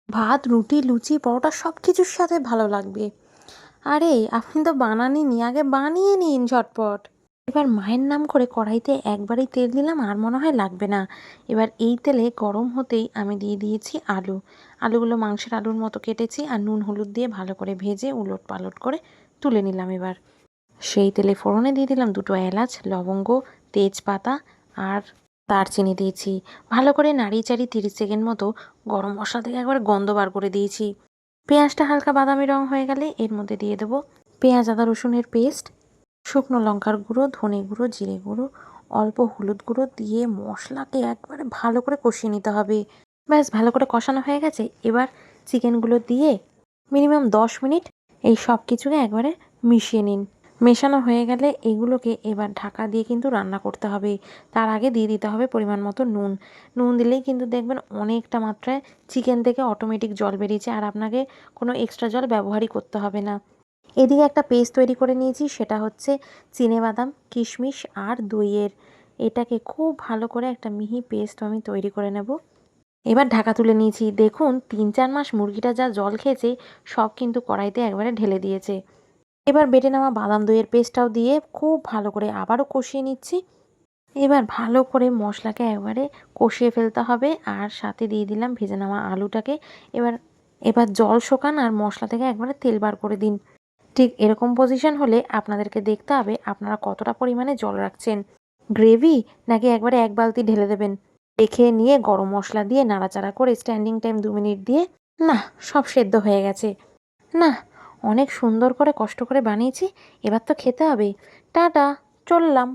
ভাত, রুটি, লুচি, পরোটা সব কিছুর সাথে ভালো লাগবে। আরে আপনি তো বানানইনি, আগে বানিয়ে নিন ঝটপট। এবার মায়ের নাম করে কড়াইতে একবারই তেল দিলাম, আর মনে হয় লাগবে না। এবার এই তেলে গরম হতেই আমি দিয়ে দিয়েছি আলু। আলুগুলো মাংসের আলুর মতো কেটেছি আর নুন হলুদ দিয়ে ভালো করে ভেজে উলট পালট করে তুলে নিলাম। এবার সেই তেলে ফোড়নে দিয়ে দিলাম দুটো এলাচ, লবঙ্গ, তেজপাতা আর দারচিনি দিয়েছি। ভালো করে নাড়িয়ে চাড়িয়ে 30 সেকেন্ড মতো গরম মশলা থেকে একবার গন্ধ বার করে দিয়েছি। পেঁয়াজটা হালকা বাদামি রং হয়ে গেলে এর মধ্যে দিয়ে দেবো পেঁয়াজ আদা রসুনের পেস্ট, শুকনো লঙ্কার গুঁড়ো, ধনে গুঁড়ো, জিরে গুঁড়ো, অল্প হলুদ গুঁড়ো দিয়ে মশলাকে একবারে ভালো করে কষিয়ে নিতে হবে। ব্যাস ভালো করে কষানো হয়ে গেছে। এবার চিকেনগুলো দিয়ে মিনিমাম 10 মিনিট এই সব কিছুকে একবারে মিশিয়ে নিন। মেশানো হয়ে গেলে এগুলোকে এবার ঢাকা দিয়ে কিন্তু রান্না করতে হবে। তার আগে দিয়ে দিতে হবে পরিমাণ মতো নুন। নুন দিলেই কিন্তু দেখবেন অনেকটা মাত্রায় চিকেন থেকে অটোমেটিক জল বেরিয়েছে, আর আপনাকে কোনো এক্সট্রা জল ব্যবহারই করতে হবে না। এদিকে একটা পেস্ট তৈরি করে নিয়েছি, সেটা হচ্ছে চিনেবাদাম, কিশমিশ আর দইয়ের। এটাকে খুব ভালো করে একটা মিহি পেস্ট আমি তৈরি করে নেব। এবার ঢাকা তুলে নিয়েছি। দেখুন 3-4 মাস মুরগিটা যা জল খেয়েছে সব কিন্তু কড়াইতে একবারে ঢেলে দিয়েছে। এবার বেটে নেওয়া বাদাম দইয়ের পেস্টটাও দিয়ে খুব ভালো করে আবারও কষিয়ে নিচ্ছি। এবার ভালো করে মশলাকে একবারে কষিয়ে ফেলতে হবে, আর সাথে দিয়ে দিলাম ভেজে নেওয়া আলুটাকে। এবার এবার জল শোকান আর মশলা থেকে একবারে তেল বার করে দিন। ঠিক এরকম পজিশন হলে আপনাদেরকে দেখতে হবে আপনারা কতটা পরিমাণে জল রাখছেন, গ্রেভি নাকি একবারে এক বালতি ঢেলে দেবেন। দেখে নিয়ে গরম মশলা দিয়ে নাড়াচাড়া করে স্ট্যান্ডিং টাইম 2 মিনিট দিয়ে, না, সব সেদ্ধ হয়ে গেছে। না, অনেক সুন্দর করে কষ্ট করে বানিয়েছি, এবার তো খেতে হবে। টাটা, চললাম।